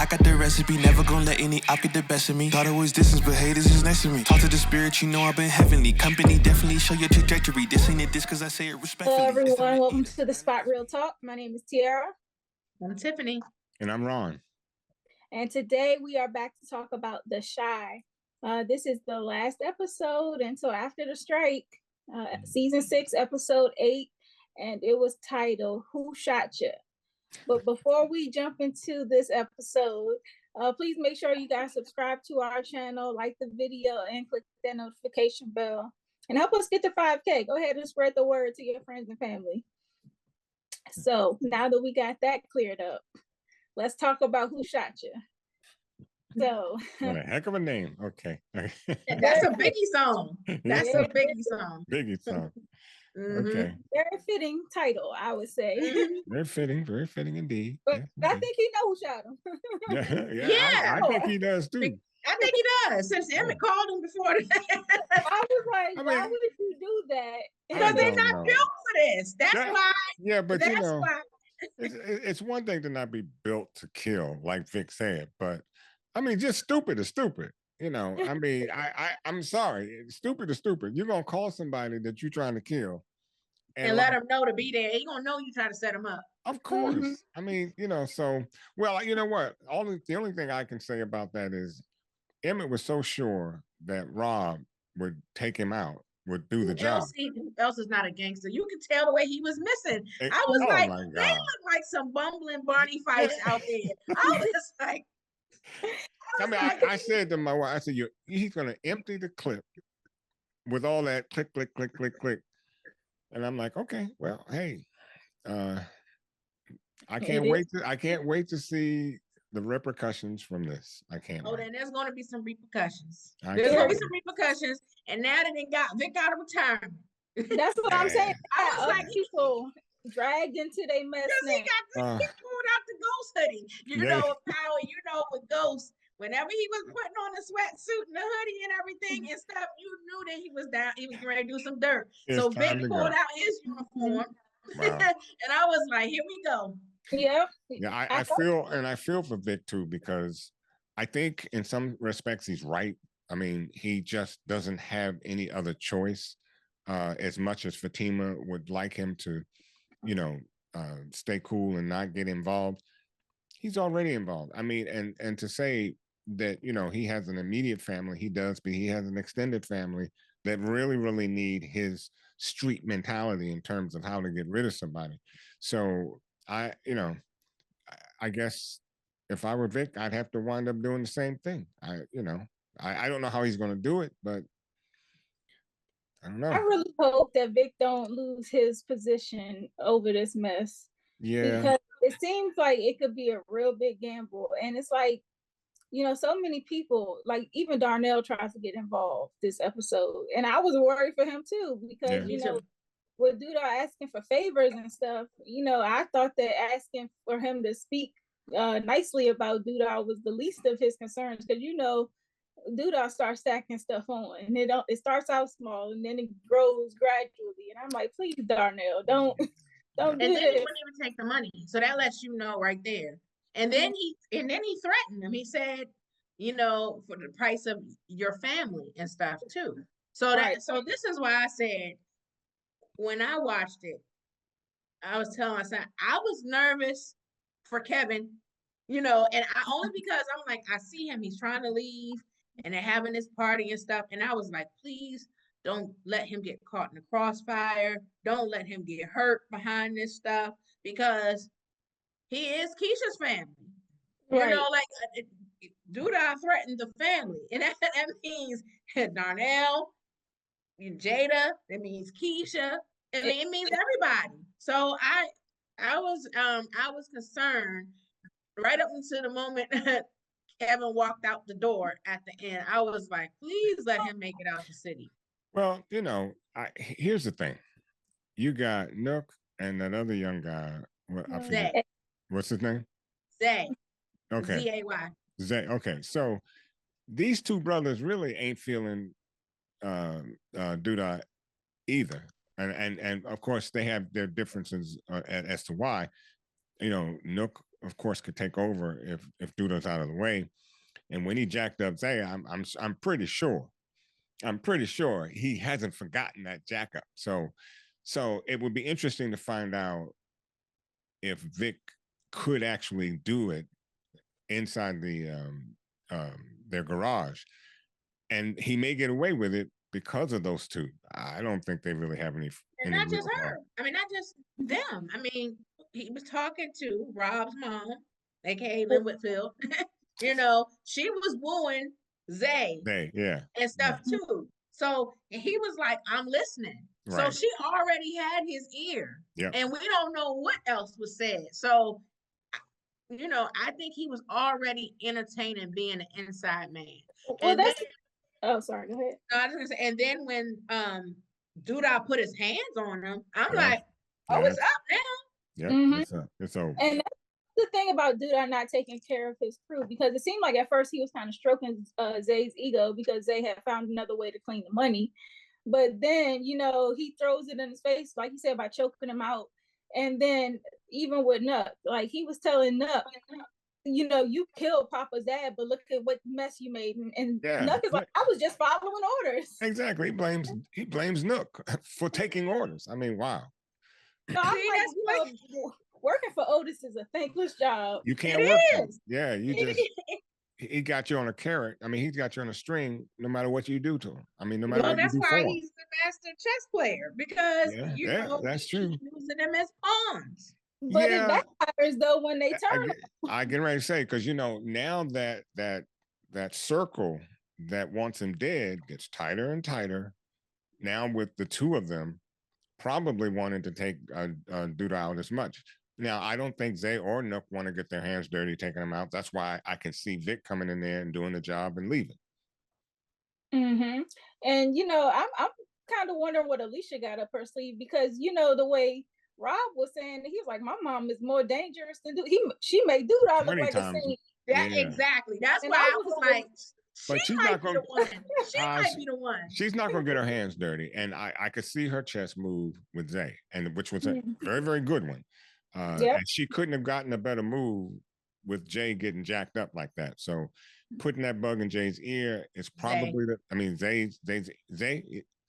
I got the recipe, never gonna let any op get the best of me. Thought it was distance, but hey, this is next to me. Talk to the spirit, you know I've been heavenly. Company definitely show your trajectory. This ain't a diss cause I say it respectfully. Hello everyone, welcome to the Spot Real Talk. My name is Tiara. I'm Tiffany. And I'm Ron. And today we are back to talk about The Chi. This is the last episode until after the strike. Season 6, episode 8, and it was titled Who Shot Ya? But before we jump into this episode, please make sure you guys subscribe to our channel, like the video, and click that notification bell. And help us get to 5K. Go ahead and spread the word to your friends and family. So now that we got that cleared up, let's talk about Who Shot Ya? So what a heck of a name. Okay. That's a Biggie song. That's a Biggie song. Biggie song. Mm-hmm. Okay. Very fitting title, I would say. Very fitting indeed. But yes, I think he knows who shot him. Yeah. I think he does too. I think he does. Since Emmett called him before that. I was like, why would you do that? Because they're not built for this. That's why. Yeah, but that's you know, why. it's one thing to not be built to kill, like Vic said, but I mean, just stupid is stupid. You know, I mean, I'm sorry. Stupid is stupid. You're going to call somebody that you're trying to kill. And let him know to be there. He going to know you trying to set him up. Of course. Mm-hmm. I mean, you know, so, well, you know what? The only thing I can say about that is Emmett was so sure that Rob would take him out, would do the job. Else is not a gangster. You could tell the way he was missing. I was like, they look like some bumbling Barney Fife out there. I was like, I mean, I said to my wife, I said, he's going to empty the clip with all that click, click, click, click, click. And I'm like, okay, well, hey, I can't wait to see the repercussions from this. I can't. Oh, then there's going to be some repercussions. There's going to be some repercussions. And now that they got Vic out of retirement. That's what I'm saying. I was like, people dragged into their mess. Because he pulled out the ghost hoodie. You know, power, with ghosts. Whenever he was putting on the sweatsuit and the hoodie and everything and stuff, you knew that he was down. He was ready to do some dirt. So Vic pulled out his uniform. Wow. And I was like, here we go. Yeah. Yeah, I feel for Vic too, because I think in some respects he's right. I mean, he just doesn't have any other choice. As much as Fatima would like him to, stay cool and not get involved, he's already involved. I mean, and to say that, he has an immediate family, he does, but he has an extended family that really, really need his street mentality in terms of how to get rid of somebody. So I guess if I were Vic, I'd have to wind up doing the same thing. I don't know how he's going to do it, but I don't know. I really hope that Vic don't lose his position over this mess. Yeah. Because it seems like it could be a real big gamble. And it's like, so many people, like even Darnell tries to get involved this episode. And I was worried for him too, because, with Duda asking for favors and stuff, I thought that asking for him to speak nicely about Duda was the least of his concerns. Because, Duda starts stacking stuff on. And it starts out small and then it grows gradually. And I'm like, please, Darnell, don't do this. And then he wouldn't even take the money. So that lets you know right there. And then he threatened him. He said, for the price of your family and stuff too. So so this is why I said, when I watched it, I was telling my son, I was nervous for Kevin, and only because I'm like, I see him, he's trying to leave and they're having this party and stuff. And I was like, please don't let him get caught in the crossfire. Don't let him get hurt behind this stuff, because he is Keisha's family. Right. Duda threatened the family. And that means Darnell, Jada, that means Keisha. I mean, it means everybody. So I was concerned right up until the moment Kevin walked out the door at the end. I was like, please let him make it out the city. Well, here's the thing. You got Nook and that other young guy. I forget. Zay. What's his name? Zay. Okay. Z-A-Y. Zay. Okay. So these two brothers really ain't feeling Duda either. And of course they have their differences as to why. Nook of course, could take over if Duda's out of the way. And when he jacked up Zay, I'm pretty sure he hasn't forgotten that jack up. So it would be interesting to find out if Vic could actually do it inside their garage, and he may get away with it because of those two. I don't think they really have any. And not just her. I mean, not just them. I mean, he was talking to Rob's mom, aka Lynn Whitfield. You know, she was wooing Zay and stuff too. So he was like, I'm listening. Right. So she already had his ear. And we don't know what else was said. So, you know, I think he was already entertaining being an inside man. Well, oh, sorry, go ahead. No, I was gonna say, and then when Duda put his hands on him, I'm like, oh, it's up now. Yeah, it's over. And that's the thing about Duda not taking care of his crew, because it seemed like at first he was kind of stroking Zay's ego because Zay had found another way to clean the money. But then, you know, he throws it in his face, like he said, by choking him out. And then even with Nuck, like he was telling Nuck, you know, you killed Papa's dad, but look at what mess you made. And Nuck is like, I was just following orders. Exactly. He blames Nuck for taking orders. I mean, wow. No, I'm like, you know, working for Otis is a thankless job. You can't work for him. Yeah, he got you on a carrot. I mean, he's got you on a string no matter what you do to him. I mean, no matter what you do for him. That's why he's the master chess player, because you know, that's true. He's using them as pawns. But it backfires though when they turn. I get ready to say, because you know, now that circle that wants him dead gets tighter and tighter. Now with the two of them probably wanting to take Duda out as much. Now, I don't think Zay or Nook want to get their hands dirty taking him out. That's why I can see Vic coming in there and doing the job and leaving. And you know, I'm kind of wondering what Alicia got up her sleeve, because you know the way Rob was saying, he was like, my mom is more dangerous than she made Duda look like a saint. Exactly. That's why I was like, she's not going to be the one. She might be the one. She's not going to get her hands dirty. And I could see her chess move with Zay, and which was a very, very good one. And she couldn't have gotten a better move with Jay getting jacked up like that. So putting that bug in Jay's ear is probably Zay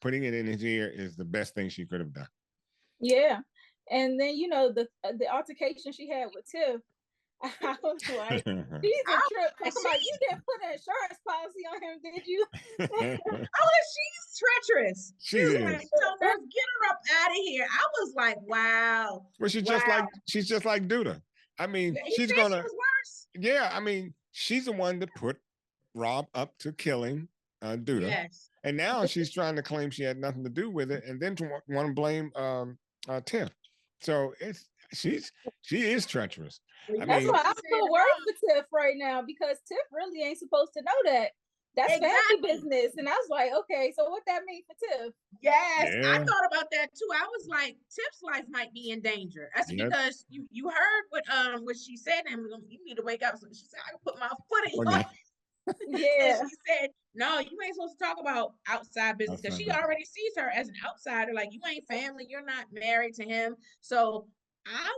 putting it in his ear is the best thing she could have done. Yeah. And then, you know, the altercation she had with Tiff, I was like, she's a trip. You didn't put an insurance policy on him, did you? She's treacherous. She is. Like, get her up out of here. I was like, wow. Well, she's just like Duda. I mean, she's gonna. Worse. Yeah, I mean, she's the one that put Rob up to killing Duda. Yes. And now she's trying to claim she had nothing to do with it, and then to want to blame Tiff. So she is treacherous. That's why I'm so worried for Tiff right now, because Tiff really ain't supposed to know that. That's family business. And I was like, okay, so what that mean for Tiff? Yes, I thought about that too. I was like, Tiff's life might be in danger. That's because you heard what she said, and you need to wake up. So she said, I can put my foot in your Yeah. And she said, no, you ain't supposed to talk about outside business, because she already sees her as an outsider. Like, you ain't family, you're not married to him. So I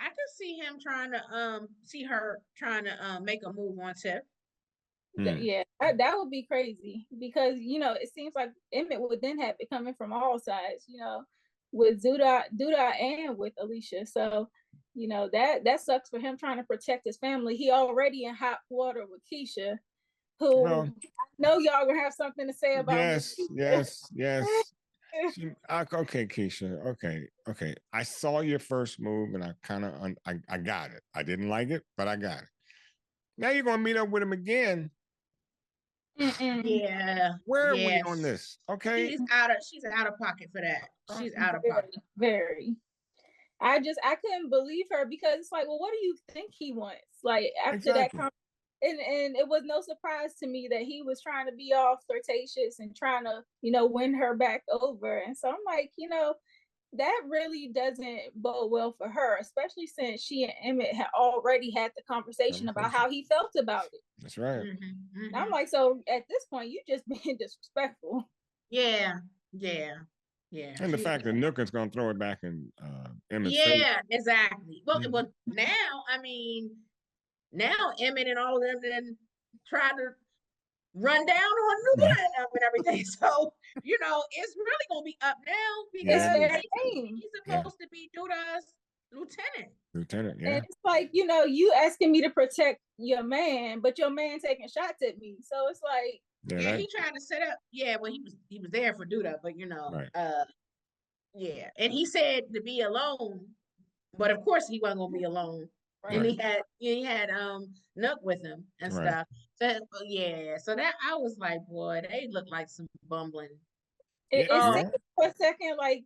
could see him trying to make a move on Tiff. Yeah, that would be crazy, because you know it seems like Emmett would then have it coming from all sides, you know, with Duda and with Alicia. So you know that sucks for him trying to protect his family. He already in hot water with Keisha, who I know y'all gonna have something to say about. Yes. Okay, Keisha. Okay. I saw your first move, and I kind of I got it. I didn't like it, but I got it. Now you're gonna meet up with him again. Yeah. Where are we on this? Okay. She's out of pocket for that. She's out of pocket. Very. I couldn't believe her, because it's like, well, what do you think he wants? Like after that and it was no surprise to me that he was trying to be all flirtatious and trying to, you know, win her back over. And so I'm like, you know, that really doesn't bode well for her, especially since she and Emmett had already had the conversation about how he felt about it. That's right. I'm like, so at this point, you just being disrespectful. Yeah. Yeah. And the fact that Nook is going to throw it back in Emmett's face. Yeah, exactly. Well, now, I mean, now Emmett and all of them then try to run down on Duda and everything. So, it's really gonna be up now because he's supposed to be Duda's lieutenant. And it's like, you asking me to protect your man, but your man taking shots at me. So it's like, he tried to set up. Yeah, well, he was there for Duda, but yeah, and he said to be alone, but of course he wasn't gonna be alone. Right. And he had Nook with him and stuff. So so that I was like, boy, they look like some bumbling. It seemed for a second like,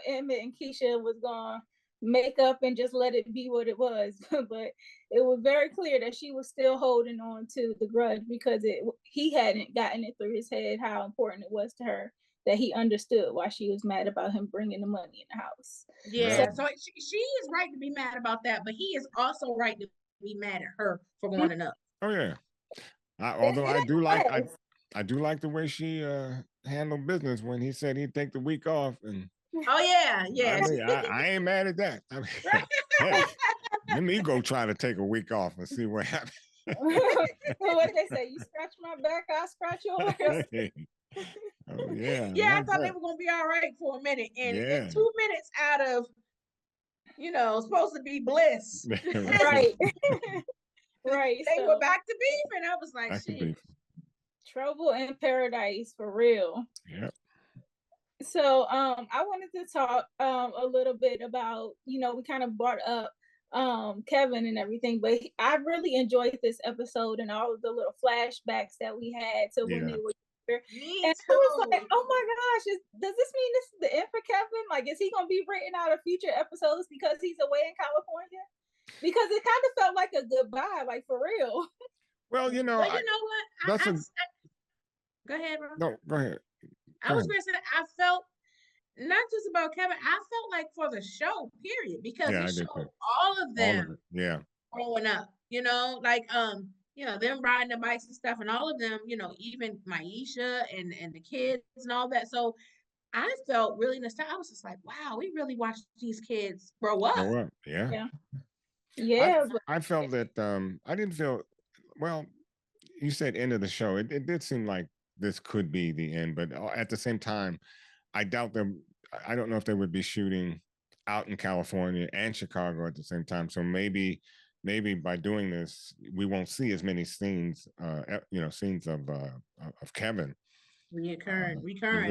Emmett and Keisha was gonna make up and just let it be what it was. But it was very clear that she was still holding on to the grudge because he hadn't gotten it through his head how important it was to her, that he understood why she was mad about him bringing the money in the house. Yeah, so she is right to be mad about that, but he is also right to be mad at her for going up. Oh yeah. Although I do like the way she handled business when he said he'd take the week off. And oh yeah. I mean, I ain't mad at that. I mean, hey, let me go try to take a week off and see what happens. What they say? You scratch my back, I'll scratch yours. Oh yeah. Yeah, I thought they were gonna be all right for a minute, and 2 minutes out of supposed to be bliss, right? Right. They were back to beef, and I was like, shit. Trouble in paradise for real. Yeah. So I wanted to talk a little bit about, we kind of brought up Kevin and everything, but I really enjoyed this episode and all of the little flashbacks that we had to when they were here. And I was like, oh my gosh, does this mean this is the end for Kevin? Like, is he gonna be written out of future episodes because he's away in California? Because it kind of felt like a goodbye, like for real. Well, you know what? Go ahead, bro. No, go ahead. I was gonna say I felt not just about Kevin. I felt like for the show, period, because it showed all of them, growing up. Them riding the bikes and stuff, and all of them. Even Maisha and the kids and all that. So I felt really nostalgic. I was just like, wow, we really watched these kids grow up. Yeah. I felt that I didn't feel well. You said end of the show. It did seem like this could be the end, but at the same time, I doubt them. I don't know if they would be shooting out in California and Chicago at the same time. So maybe by doing this, we won't see as many scenes, scenes of Kevin. Recurring.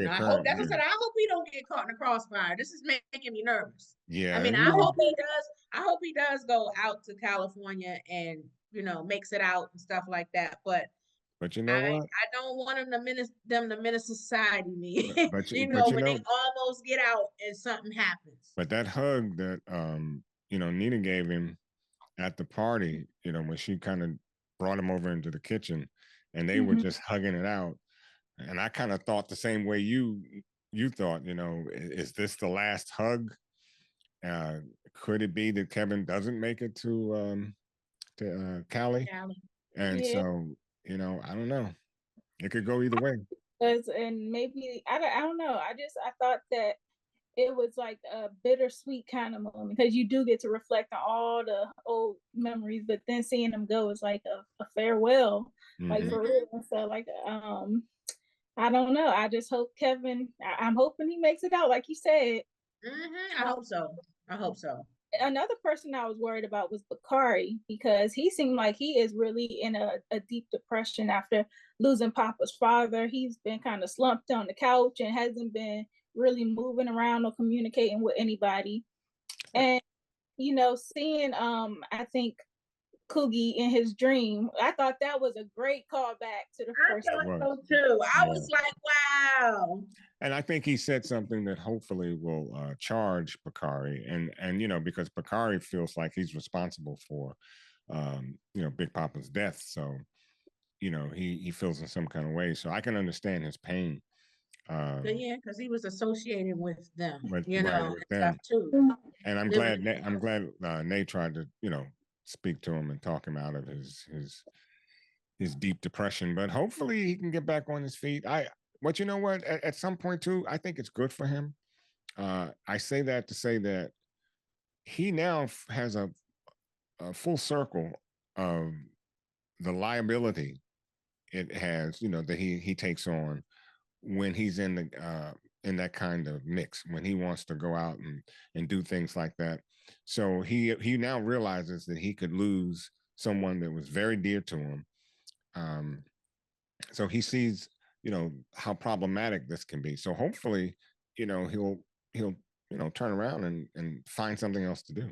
I hope that's what I said. I hope he don't get caught in the crossfire. This is making me nervous. Yeah. I mean, I hope he does. I hope he does go out to California and makes it out and stuff like that. But you know what? I don't want them to menace society, me. But when they almost get out and something happens. But that hug that Nina gave him at the party, when she kind of brought him over into the kitchen, and they were just hugging it out, and I kind of thought the same way you thought. Is this the last hug? Could it be that Kevin doesn't make it to Cali? And so. I don't know. It could go either way. And maybe I don't know. I thought that it was like a bittersweet kind of moment because you do get to reflect on all the old memories, but then seeing them go is like a farewell, like for real. So like I don't know. I just hope Kevin. I'm hoping he makes it out, like you said. I hope so. Another person I was worried about was Bakari because he seemed like he is really in a deep depression after losing Papa's father. He's been kind of slumped on the couch and hasn't been really moving around or communicating with anybody. And, seeing, I think, Coogie in his dream, I thought that was a great callback to the first one. So too. I was like, wow. And I think he said something that hopefully will charge Bakari, and because Bakari feels like he's responsible for, Big Papa's death. So, he feels in some kind of way. So I can understand his pain. Because he was associated with them, with them. Stuff too. And I'm glad Nate tried to, speak to him and talk him out of his deep depression. But hopefully he can get back on his feet. But you know what? At some point too, I think it's good for him I say that to say that he now has a full circle of the liability it has, that he takes on when he's in that kind of mix, when he wants to go out and do things like that. So he now realizes that he could lose someone that was very dear to him. Um, so he sees, how problematic this can be. So hopefully, he'll turn around and find something else to do.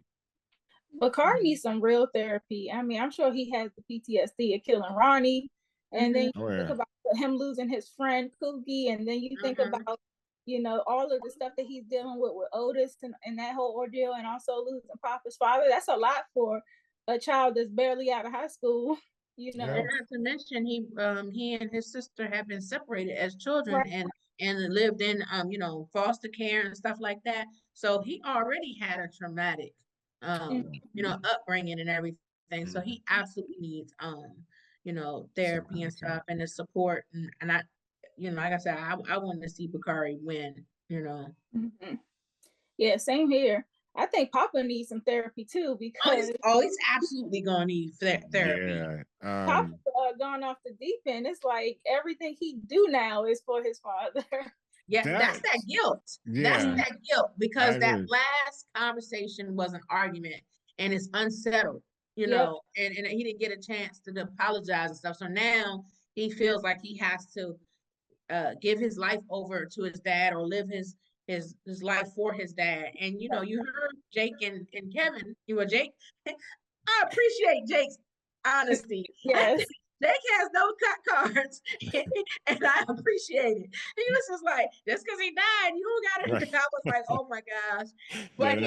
Bakari needs some real therapy. I mean, I'm sure he has the PTSD of killing Ronnie, and then you think about him losing his friend Cookie, and then you think about, all of the stuff that he's dealing with Otis and that whole ordeal, and also losing Papa's father. That's a lot for a child that's barely out of high school. And not to mention, he and his sister have been separated as children, and lived in foster care and stuff like that. So he already had a traumatic upbringing and everything. So he absolutely needs therapy and stuff, and the support, and I, like I said, I want to see Bakari win. Yeah, same here. I think Papa needs some therapy too, because he's absolutely gonna need therapy. Yeah, Papa's gone off the deep end. It's like everything he do now is for his father. Yeah, that's that guilt. That's that guilt, because that last conversation was an argument, and it's unsettled, and he didn't get a chance to apologize and stuff. So now he feels like he has to give his life over to his dad, or live his life for his dad. And you heard Jake and Kevin. Jake, I appreciate Jake's honesty. Yes. Jake has no cut cards, and I appreciate it. He was just like, just because he died, you don't gotta. I was like, oh my gosh. But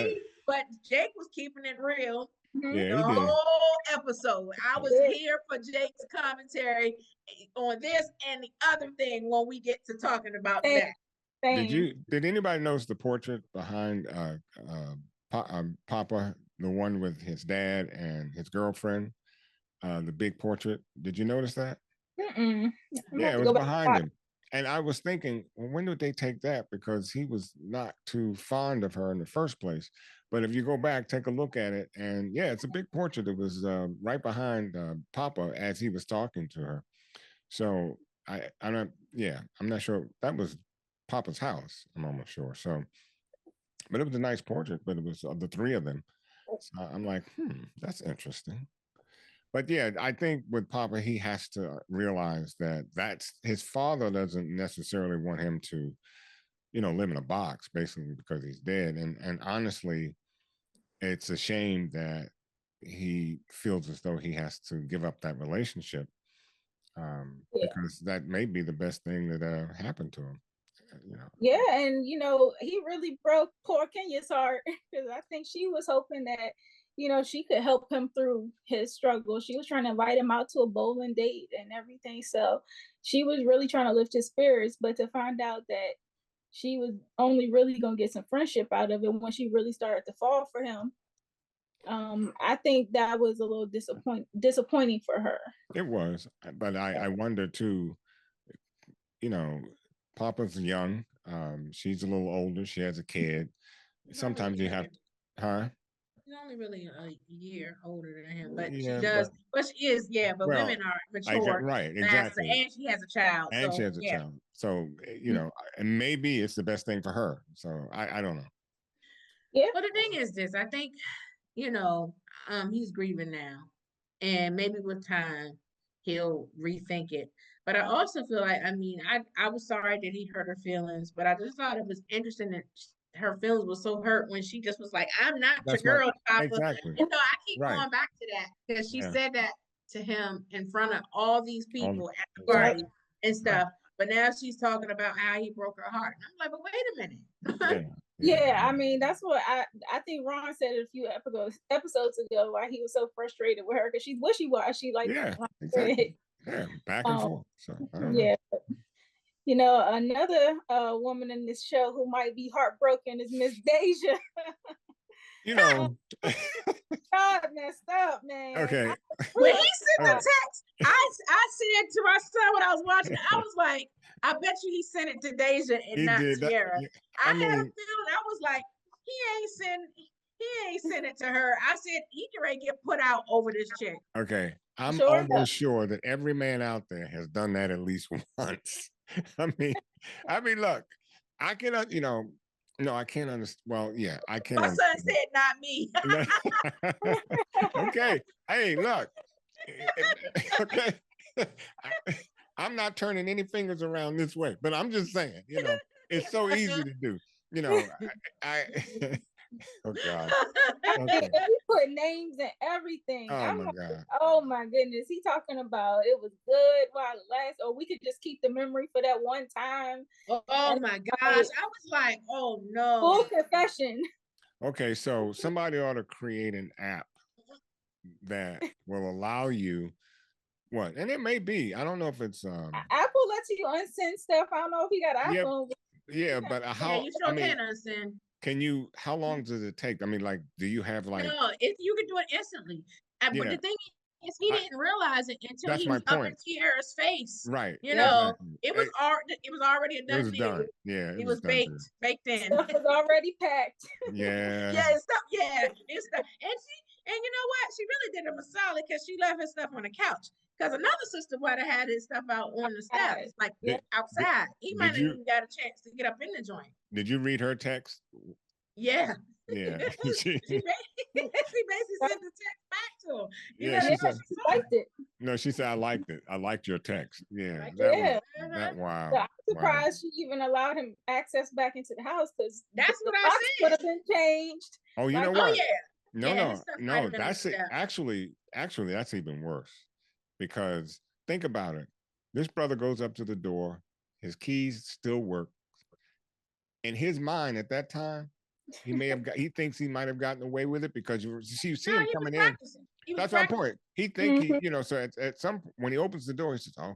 Jake was keeping it real. Yeah, the whole episode. I was here for Jake's commentary on this and the other thing when we get to talking about that. Did anybody notice the portrait behind Papa, the one with his dad and his girlfriend? The big portrait. Did you notice that? Yeah, it was behind him. And I was thinking, well, when did they take that? Because he was not too fond of her in the first place. But if you go back, take a look at it, and yeah, it's a big portrait that was right behind Papa as he was talking to her. So I'm not sure. That was Papa's house, I'm almost sure. So, but it was a nice portrait, but it was the three of them. So I'm like, that's interesting. But yeah, I think with Papa, he has to realize that his father doesn't necessarily want him to, live in a box, basically, because he's dead. And honestly, it's a shame that he feels as though he has to give up that relationship, because that may be the best thing that happened to him. Yeah, and he really broke poor Kenya's heart, because I think she was hoping that she could help him through his struggle. She was trying to invite him out to a bowling date and everything. So she was really trying to lift his spirits, but to find out that she was only really going to get some friendship out of it when she really started to fall for him, I think that was a little disappointing for her. It was, but I wonder too, Papa's young. She's a little older. She has a kid. Sometimes you have, She's only really a year older than him, but she does. But she is, but women are mature, right? Exactly. And she has a child. She has a child. So and maybe it's the best thing for her. So I don't know. Yeah. Well, the thing is this: I think he's grieving now, and maybe with time he'll rethink it. But I also feel like, I was sorry that he hurt her feelings, but I just thought it was interesting that her feelings were so hurt when she just was like, "I'm not your girl, Papa." Exactly. I keep going back to that, because she said that to him in front of all these people at the party and stuff. But now she's talking about how he broke her heart. And I'm like, but wait a minute. Yeah, that's what I think Ron said a few episodes ago, why he was so frustrated with her, because she's wishy-washy, like exactly. Back and forth. So I don't know. Another woman in this show who might be heartbroken is Miss Deja. God messed up, man. Okay. When he sent the text, I said to my son when I was watching, I was like, I bet you he sent it to Deja and not Tiara. I had a feeling. I ain't send it to her. I said he can ready get put out over this chick. Okay. I'm Sure almost enough. sure that every man out there has done that at least once. I mean, look, I cannot, no, I can't understand. Well, yeah, I can My son understand. said, not me. Okay. Hey, look. Okay. I'm not turning any fingers around this way, but I'm just saying, it's so easy to do. I oh God. Okay. He put names and everything. Oh I'm my like, God. oh my goodness. He talking about it was good while it lasts, or we could just keep the memory for that one time. Oh my gosh. I was like, oh no. Full confession. Okay, so somebody ought to create an app that will allow you what, and it may be, I don't know if it's Apple lets you unsend stuff. I don't know if he got an iPhone. yeah, but how you sure can unsend. Can you, how long does it take? I mean, like, do you have like no, if you can do it instantly. But the thing is he didn't realize it until he was up in Tierra's face. Right. You know, it was already a done It was deal. done. Yeah. It was baked in. Stuff was already packed. Yeah. It's stuff. And you know what? She really did him a solid because she left his stuff on the couch. Because another sister would have had his stuff out on the steps, like outside. He might have even got a chance to get up in the joint. Did you read her text? Yeah. Yeah. she basically sent the text back to him. She said, she liked it. No, she said, I liked it. I liked your text. Yeah. Wow. So I'm surprised she even allowed him access back into the house because that's what I said. Could have been changed. Oh, you know what? Oh yeah. No. That's it. Actually, that's even worse because think about it. This brother goes up to the door. His keys still work. In his mind at that time, he thinks he might have gotten away with it because you see him coming in. That's my point. He think so at some when he opens the door, he says, oh,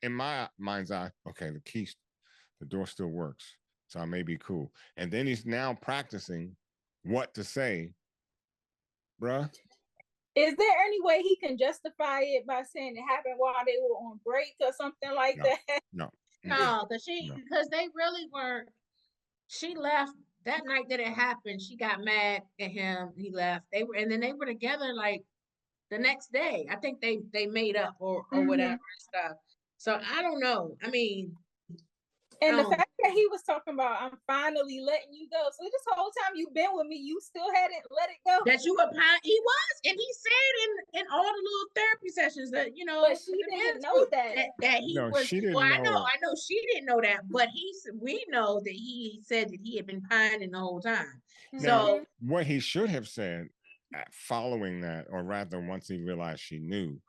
in my mind's eye, okay, the door still works. So I may be cool. And then he's now practicing what to say, bruh. Is there any way he can justify it by saying it happened while they were on break or something like that? No, because they really weren't. She left that night that it happened. She got mad at him. He left. And then they were together like the next day. I think they made up or whatever stuff. So I don't know. I mean, and the fact that he was talking about, I'm finally letting you go. So this whole time you've been with me, you still hadn't let it go. That you were he was, and he said in all the little therapy sessions that But she didn't know that he was. She didn't well, know. I know she didn't know that, but we know that he said that he had been pining the whole time. Now, so what he should have said following that, or rather, once he realized she knew,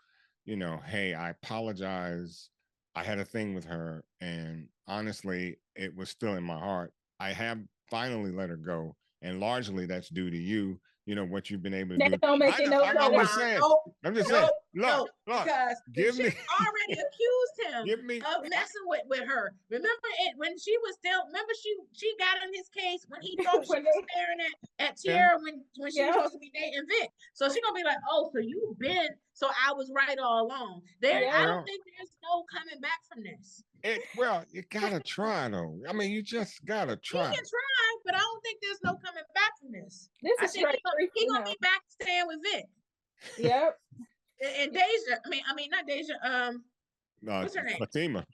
hey, I apologize. I had a thing with her, and honestly, it was still in my heart. I have finally let her go, and largely that's due to you. What you've been able to do. Don't make it no I'm just saying. Look. Because give me already accused him of messing with her. Remember it when she was still. Remember she got in his case when he thought she was staring at Tierra when she was supposed to be dating Vic. So she's gonna be like, oh, so you've been. So I was right all along. I don't think there's no coming back from this. Well, you gotta try though. I mean, you just gotta try. You can try, but I don't think there's no coming back from this. This is he's gonna be back staying with Vic. Yep. And Deja, I mean not Deja. What's her name? Fatima.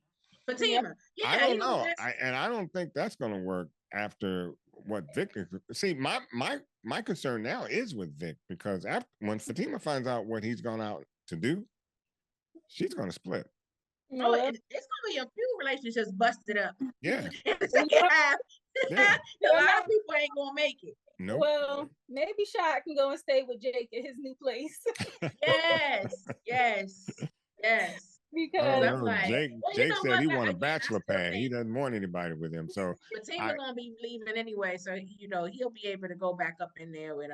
Yeah, I don't know. I don't think that's gonna work after what Vic is. See, my concern now is with Vic because when Fatima finds out what he's gone out to do, she's gonna split. Oh, it's gonna be a few relationships busted up. Yeah. A lot of people ain't gonna make it. Nope. Well, maybe Shaq can go and stay with Jake at his new place. Yes. Because I'm like, Jake said he want a bachelor pad. He doesn't want anybody with him. So Fatima's gonna be leaving anyway, so he'll be able to go back up in there with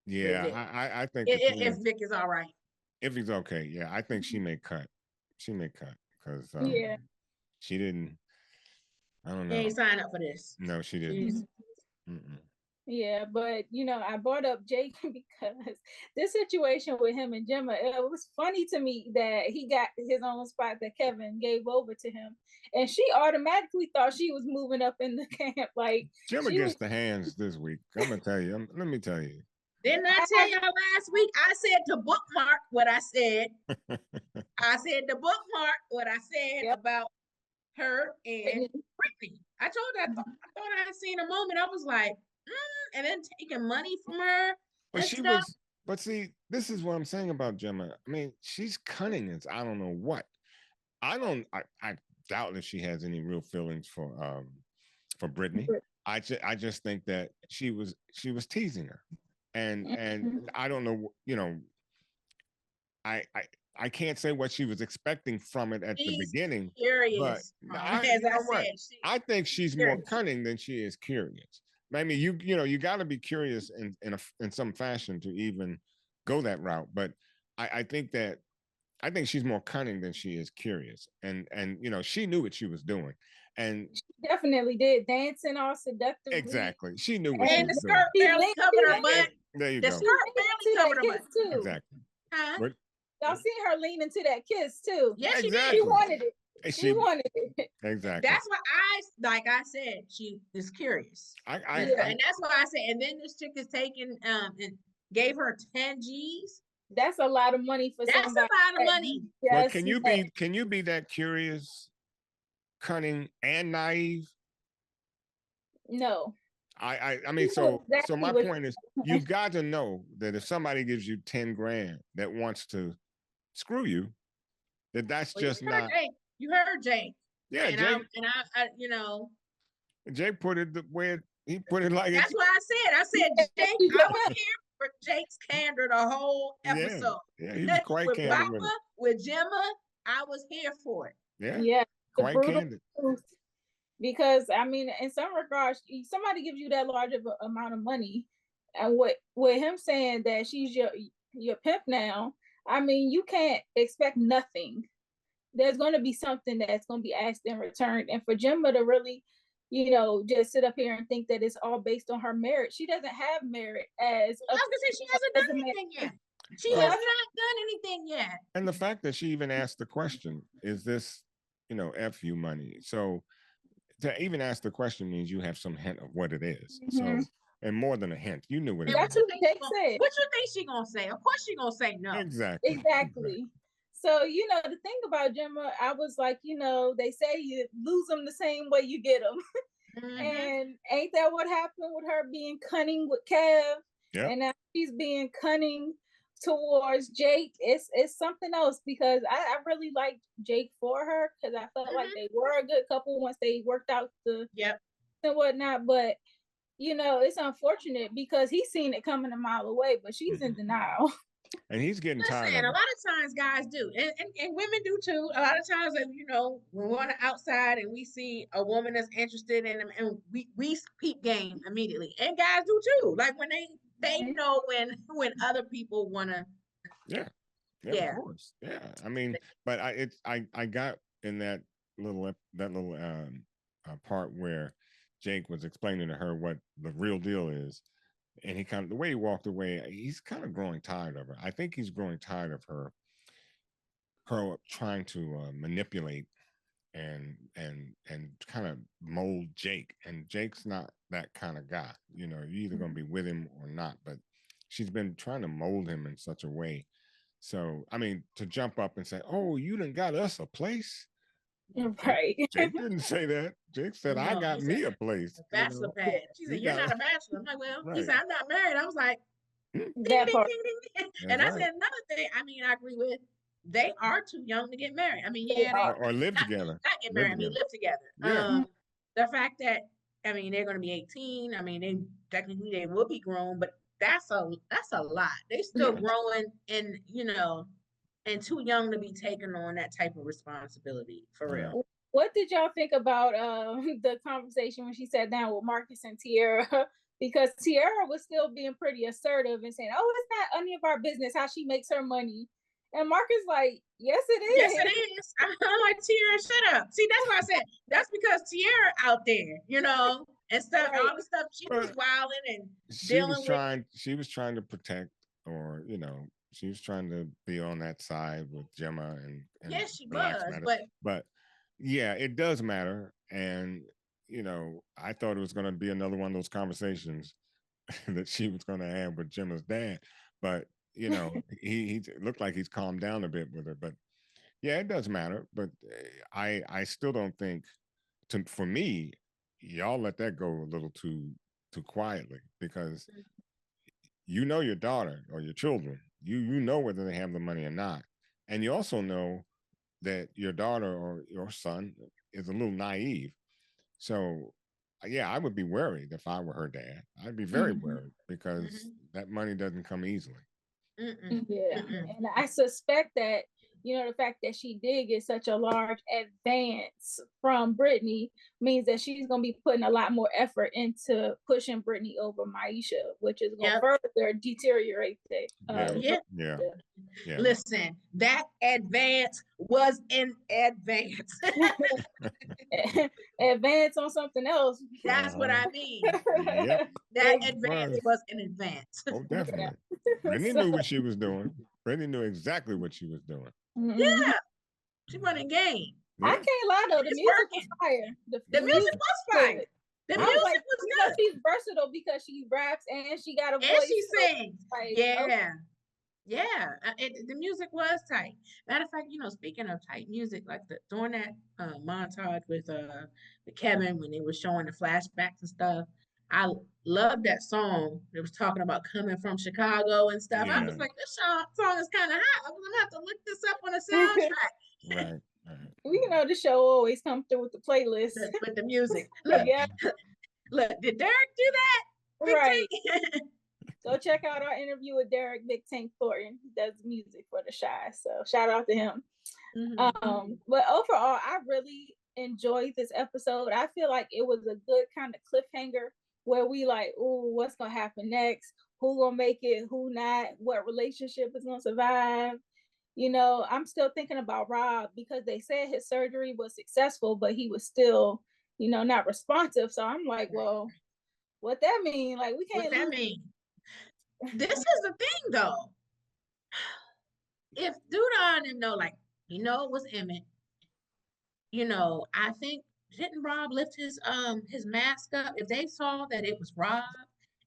Yeah, with I think if Vic is all right. If he's okay, yeah, I think she may cut. She may cut because she didn't. I don't know. She ain't signed up for this. No, she didn't. Yeah, but I brought up Jake because this situation with him and Gemma, it was funny to me that he got his own spot that Kevin gave over to him. And she automatically thought she was moving up in the camp. Like Gemma she was gets the hands this week. I'm gonna tell you. Let me tell you. Didn't I tell y'all last week? I said to bookmark what I said. I said to bookmark what I said about her and Brittany. I told her I thought I had seen a moment. I was like, and then taking money from her. But she stuff. was. But see, this is what I'm saying about Gemma. I mean, she's cunning as I don't know what. I doubt if she has any real feelings for Brittany. I just think that she was teasing her, and I don't know. I can't say what she was expecting from it at the beginning. Curious, but I think she's more cunning than she is curious. I mean, you got to be curious in some fashion to even go that route. But I think she's more cunning than she is curious, and she knew what she was doing, and she definitely did, dancing all seductively. Exactly, she knew what she was doing. Skirt barely covered her butt. There you go. The skirt barely covered her butt too. Exactly. Huh? Y'all seen her lean into that kiss too. Yes, exactly. She wanted it. She wanted it. Exactly. That's what I said, she is curious. And that's why I said, and then this chick is taking and gave her 10 G's. That's a lot of money for somebody. That's a lot of money. Yes, but can you be that curious, cunning, and naive? No. I mean, so my point is, you got to know that if somebody gives you 10 grand that wants to screw you, that's just not. You heard Jake. Yeah, and Jake. I Jake put it the way he put it. Like that's what I said. Jake, I was here for Jake's candor the whole episode. Yeah, he was quite candid with Gemma. I was here for it. Yeah, quite candid. Because I mean, in some regards, somebody gives you that large of an amount of money, and with him saying that she's your pimp now, I mean, you can't expect nothing. There's going to be something that's going to be asked in return, and for Gemma to really, just sit up here and think that it's all based on her merit, she doesn't have merit as. I was gonna say she hasn't done anything yet. She has not done anything yet. And the fact that she even asked the question, is this, F you money? So to even ask the question means you have some hint of what it is. So, and more than a hint, you knew what it was. That's what Jake said. What you think she gonna say? Of course she gonna say no. Exactly. So, the thing about Gemma, I was like, they say you lose them the same way you get them. And ain't that what happened with her being cunning with Kev? Yep. And now she's being cunning towards Jake. It's something else, because I really liked Jake for her, because I felt like they were a good couple once they worked out the and whatnot. But it's unfortunate because he's seen it coming a mile away, but she's in denial. And he's getting tired. A lot of times guys do, and women do too. A lot of times, when we're on the outside and we see a woman that's interested in them, and we peep game immediately, and guys do too. Like when they know when other people want to. Yeah, of course. Yeah, I mean, but I got in that little part where Jake was explaining to her what the real deal is. And he the way he walked away, he's kind of growing tired of her. I think he's growing tired of her trying to manipulate and kind of mold Jake. And Jake's not that kind of guy. You're either going to be with him or not. But she's been trying to mold him in such a way. So, I mean, to jump up and say, "Oh, you done got us a place." Right. Jake didn't say that. Jake said, "I got me a place." Bachelor pad. She said, "You're not a bachelor." I'm like, "Well," he said, "I'm not married." I was like, that part. And I said another thing. I mean, I agree with. They are too young to get married. I mean, or live together. Not get married. I mean, live together. Yeah. The fact that they're going to be 18. I mean, they will be grown, but that's a lot. They still growing, and and too young to be taking on that type of responsibility, for real. What did y'all think about the conversation when she sat down with Marcus and Tierra? Because Tierra was still being pretty assertive and saying, "Oh, it's not any of our business how she makes her money." And Marcus like, "Yes, it is. Yes, it is." I'm like, Tierra, shut up. See, that's why I said that's because Tierra out there, and stuff, Right. all the stuff she was wilding and dealing with. She was trying to protect, or she was trying to be on that side with Gemma and Yes, she Black's was, matter. But yeah, it does matter. And I thought it was going to be another one of those conversations that she was going to have with Gemma's dad. But he looked like he's calmed down a bit with her. But yeah, it does matter. But I still don't think, for me, y'all let that go a little too quietly, because your daughter or your children, you know whether they have the money or not, and you also know that your daughter or your son is a little naive. So yeah, I would be worried if I were her dad. I'd be very worried, because that money doesn't come easily. Yeah, and I suspect that the fact that she did get such a large advance from Brittany means that she's going to be putting a lot more effort into pushing Brittany over Maisha, which is going to further deteriorate the Yeah. Listen, that advance was in advance. Advance on something else. That's what I mean. Yep. That advance was in advance. Oh, definitely. Brittany knew what she was doing. Brittany knew exactly what she was doing. Yeah. She running game. I can't lie though, the music was fire. The music was fire. The music was good. She's versatile because she raps and she got a voice. And she sings. Yeah. Okay. Yeah. The music was tight. Matter of fact, speaking of tight music, like during that montage with Kevin, when they were showing the flashbacks and stuff, I loved that song. It was talking about coming from Chicago and stuff. Yeah. I was like, this song is kind of hot. I'm gonna have to look this up on the soundtrack. Right. We the show always comes through with the playlist. With the music. Look, look, did Derek do that? Right. So check out our interview with Derek Big Tank Thornton. He does music for The Chi. So shout out to him. But overall, I really enjoyed this episode. I feel like it was a good kind of cliffhanger where we like, oh, what's gonna happen next? Who gonna make it? Who not? What relationship is gonna survive? I'm still thinking about Rob, because they said his surgery was successful, but he was still, not responsive. So I'm like, well, what that mean? Like, we can't. What that mean? This is the thing, though. If Duda didn't know, it was Emmett. I think, didn't Rob lift his mask up? If they saw that it was Rob,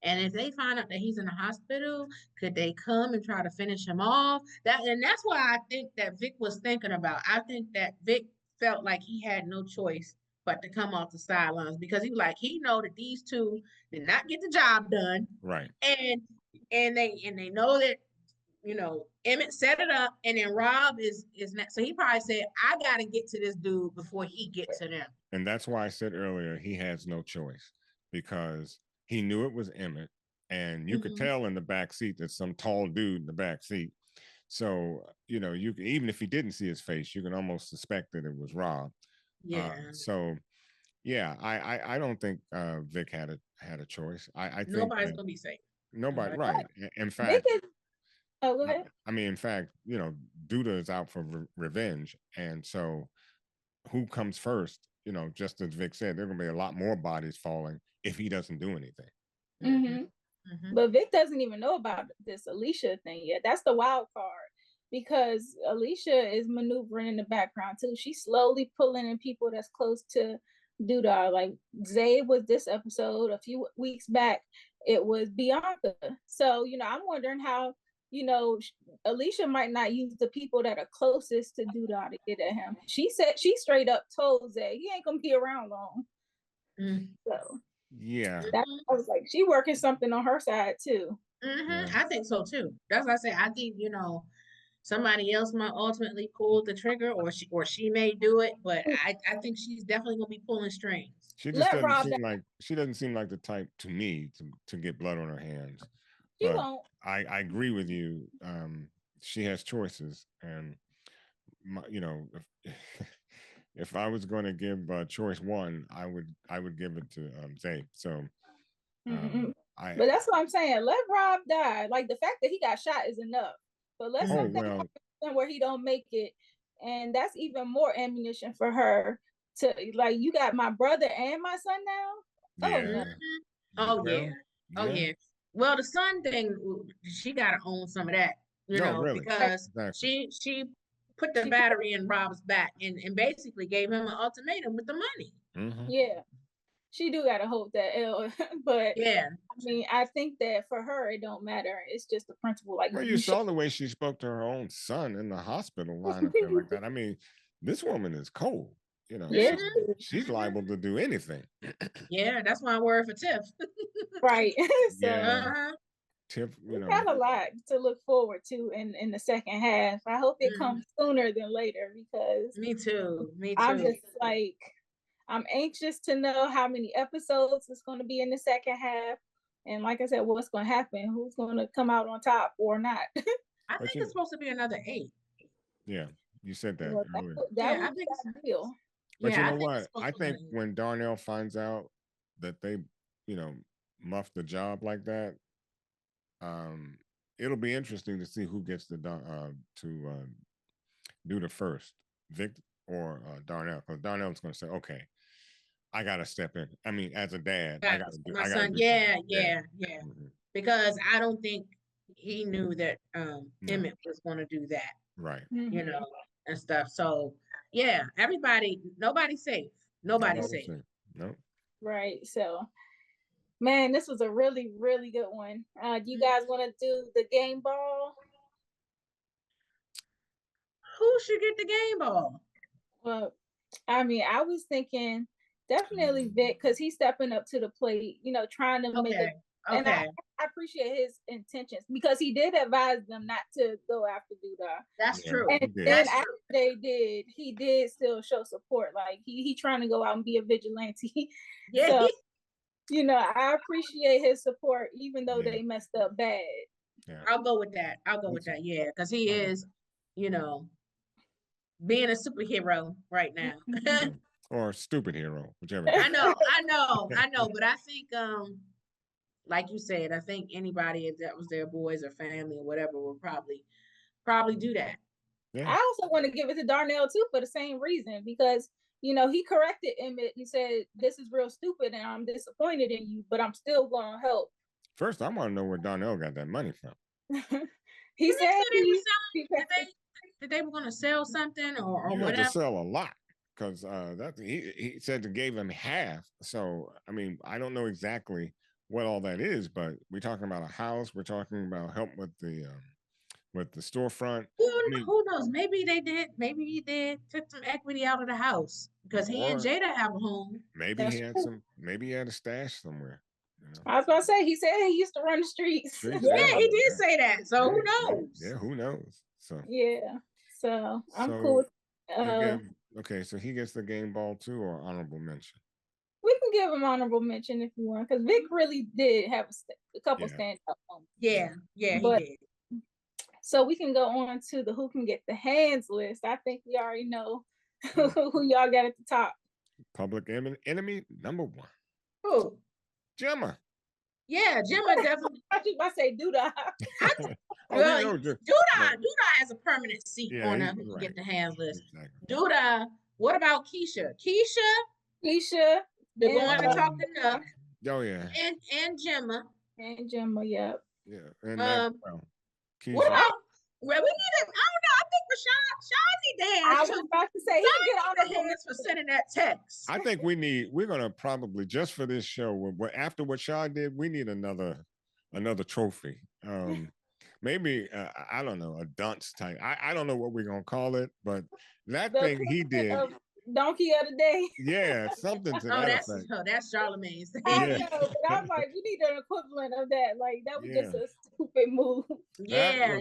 and if they find out that he's in the hospital, could they come and try to finish him off? That's why I think that Vic was thinking about. I think that Vic felt like he had no choice but to come off the sidelines, because he know that these two did not get the job done. Right. And they know that Emmett set it up, and then Rob is not. So he probably said, I gotta get to this dude before he gets to them. And that's why I said earlier he has no choice, because he knew it was Emmett, and you could tell in the back seat that some tall dude in the back seat. So you can, even if he didn't see his face, you can almost suspect that it was Rob. Yeah. So yeah, I don't think Vic had a choice. I think nobody's gonna be safe. Nobody, right? In fact, go ahead. I mean, in fact, Duda is out for revenge, and so who comes first? Just as Vic said, there are gonna be a lot more bodies falling if he doesn't do anything. But Vic doesn't even know about this Alicia thing yet. That's the wild card, because Alicia is maneuvering in the background too. She's slowly pulling in people that's close to Duda. Like Zay was this episode. A few weeks back, it was Bianca. So I'm wondering how Alicia might not use the people that are closest to Duda to get at him. She said, she straight up told Zay, he ain't gonna be around long. So yeah, I was like, she working something on her side too. I think so too. That's what I say. I think somebody else might ultimately pull the trigger, or she may do it, but I think she's definitely gonna be pulling strings. She just doesn't seem like the type to me to get blood on her hands. She won't. I agree with you. She has choices, and if I was going to give choice one, I would give it to Zay. So, but that's what I'm saying. Let Rob die. Like, the fact that he got shot is enough. But let something happen where he don't make it, and that's even more ammunition for her to, like, you got my brother and my son now. Oh, Yeah. no. Oh Well, yeah. Oh yeah. Well, the son thing, she got to own some of that, No, really. because Exactly. she put the battery in Rob's back and basically gave him an ultimatum with the money. Mhm. Yeah, she do gotta hold that L. But Yeah. I mean, I think that for her, it don't matter. It's just the principle. Like Well, you saw the way she spoke to her own son in the hospital line up there like that. I mean, this woman is cold. You know, Yeah, she's liable to do anything. Yeah, that's my word for Tiff. right. So Yeah. Tiff, we got a lot to look forward to in the second half. I hope it comes sooner than later because Me too. Me too. I'm just like, I'm anxious to know how many episodes it's going to be in the second half. And like I said, what's going to happen? Who's going to come out on top or not? I think it's supposed to be another 8. Yeah, you said that Well, earlier. that would be ideal. But Yeah, you know what? I think be. when Darnell finds out that they, muffed the job like that, it'll be interesting to see who gets to do the first, Vic or Darnell, because Darnell's going to say, "Okay, I got to step in. I mean, as a dad, I got to do. My I gotta son, do yeah. Mm-hmm. Because I don't think he knew that Emmett was going to do that, right? And stuff. So yeah, nobody's safe. Nobody's safe. No. Right. So, man, this was a really, really good one. Do you guys want to do the game ball? Who should get the game ball? Well, I mean, I was thinking definitely Vic, because he's stepping up to the plate, trying to make it. And I appreciate his intentions because he did advise them not to go after Duda. That's true. And then after he did still show support. Like he trying to go out and be a vigilante. Yeah. So, I appreciate his support, even though they messed up bad. Yeah. I'll go with that. Yeah, because he is, being a superhero right now. Or a stupid hero, whichever. I know. But I think, like you said, I think anybody, if that was their boys or family or whatever, would probably do that. Yeah. I also want to give it to Darnell too for the same reason, because he corrected Emmett. He said, "This is real stupid, and I'm disappointed in you, but I'm still gonna help." First, I want to know where Darnell got that money from. He said that they were going to sell something or you whatever. Have to sell a lot, because he said they gave him half. So I mean, I don't know exactly what all that is, but we're talking about a house. We're talking about help with the storefront. Who knows? Maybe they did. Maybe he did. Took some equity out of the house because he and Jada have a home. Maybe he had some. Maybe he had a stash somewhere. I was gonna say, he said he used to run the streets. Yeah, he did say that. So who knows? Yeah, who knows? So yeah. So I'm cool. Okay, so he gets the game ball too, or honorable mention. We can give him honorable mention if you want, because Vic really did have a couple stand-up moments. Yeah, he did. So we can go on to the who can get the hands list. I think we already know who y'all got at the top. Public enemy number 1. Who? Gemma. Yeah, Gemma definitely. I was about to say Duda. Duda has a permanent seat on the who can get the hands list. Exactly. Duda. What about Keisha? Keisha. They're going to talk to Nuck. Oh yeah. And Gemma. Yep. Yeah. And Keisha. What about? Well, we need I don't know. I think Rashawn need the hands. I was about to say he can get the hands for sending that text. I think we're gonna probably, just for this show, after what Shaw did, we need another trophy. Maybe I don't know, a dunce type. I don't know what we're gonna call it, but that thing he did. Donkey of the day. Yeah, something to that effect. That's Charlemagne's thing. I know, but I'm like, we need an equivalent of that. Like that was just a stupid move. Yeah.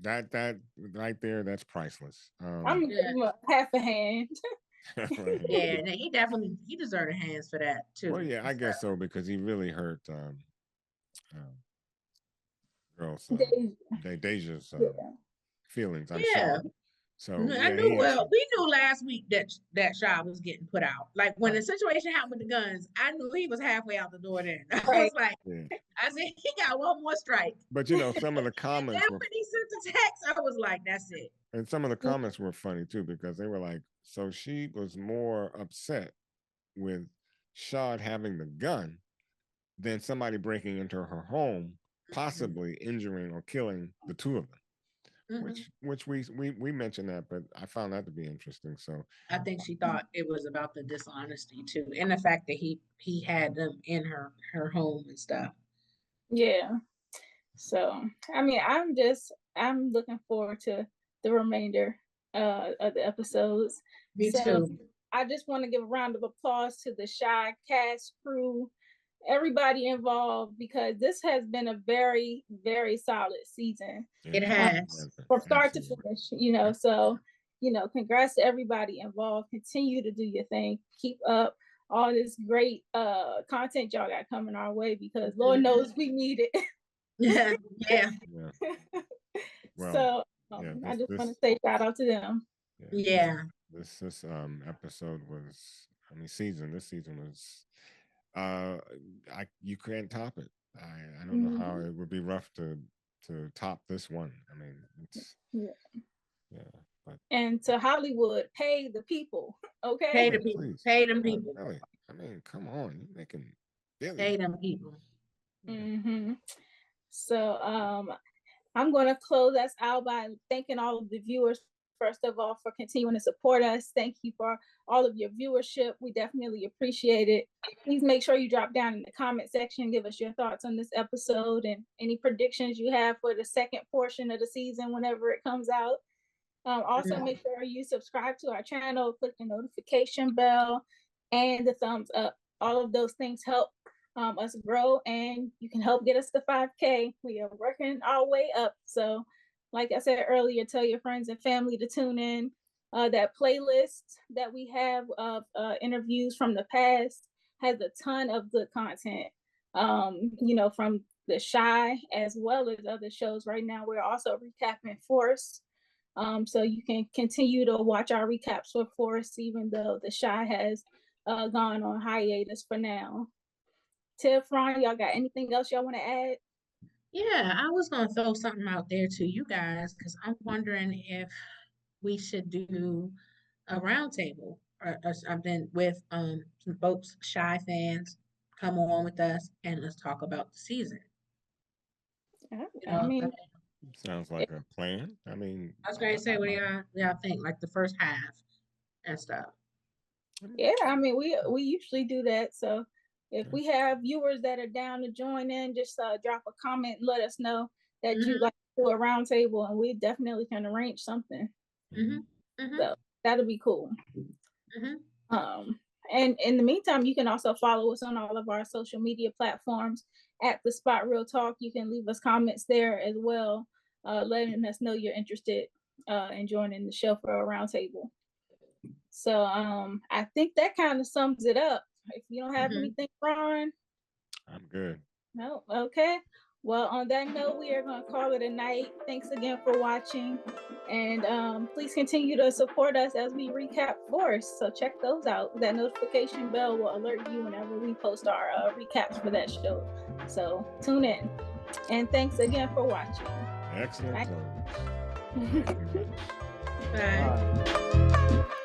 That right there, that's priceless. I'm gonna give him half a hand. Yeah, and he deserved hands for that too. Well, yeah, I guess so, because he really hurt girls, Deja's feelings. I'm sure. So I knew. Well, we knew last week that Shaw was getting put out. Like when the situation happened with the guns, I knew he was halfway out the door. Then I was like, I said he got one more strike. But some of the comments. And then when he sent the text, I was like, that's it. And some of the comments were funny too, because they were like, so she was more upset with Shad having the gun than somebody breaking into her home, possibly injuring or killing the two of them. Which we mentioned that, but I found that to be interesting. So I think she thought it was about the dishonesty too, and the fact that he had them in her home and stuff. Yeah. So I mean, I'm looking forward to the remainder of the episodes. Me too. I just want to give a round of applause to the Shy cast, crew, everybody involved, because this has been a very, very solid season. It has. From start to finish, so, congrats to everybody involved. Continue to do your thing. Keep up all this great content y'all got coming our way, because Lord knows we need it. Yeah. Well, I just want to say shout out to them. Yeah. This episode was, this season was you can't top it. I don't know how it would be rough to top this one. I mean, it's but and to Hollywood, pay the people, okay? Pay the people. Please. Pay them people. Really? I mean, come on, you're making billions. Pay them people. So I'm going to close us out by thanking all of the viewers, first of all, for continuing to support us. Thank you for all of your viewership. We definitely appreciate it. Please make sure you drop down in the comment section, give us your thoughts on this episode and any predictions you have for the second portion of the season whenever it comes out. Also, make sure you subscribe to our channel, click the notification bell and the thumbs up. All of those things help us grow, and you can help get us to 5K. We are working our way up. So like I said earlier, tell your friends and family to tune in. That playlist that we have of interviews from the past has a ton of good content, from The Shy as well as other shows. Right now, we're also recapping Force. So you can continue to watch our recaps for Force, even though The Shy has gone on hiatus for now. Tiff, Ron, y'all got anything else y'all want to add? Yeah, I was going to throw something out there to you guys, because I'm wondering if we should do a roundtable or something with some folks, Shy fans, come on with us and let's talk about the season. I mean, sounds like a plan. I mean, I was going to say, what do y'all think? Like the first half and stuff. Yeah, I mean, we usually do that. So if we have viewers that are down to join in, just drop a comment and let us know that you'd like to do a roundtable, and we definitely can arrange something. So that'll be cool. And in the meantime, you can also follow us on all of our social media platforms at The Spot Real Talk. You can leave us comments there as well, letting us know you're interested in joining the show for a roundtable. So I think that kind of sums it up. If you don't have anything, Ron? I'm good. No? Okay. Well, on that note, we are going to call it a night. Thanks again for watching. And please continue to support us as we recap Force. So check those out. That notification bell will alert you whenever we post our recaps for that show. So tune in. And thanks again for watching. Excellent. Bye.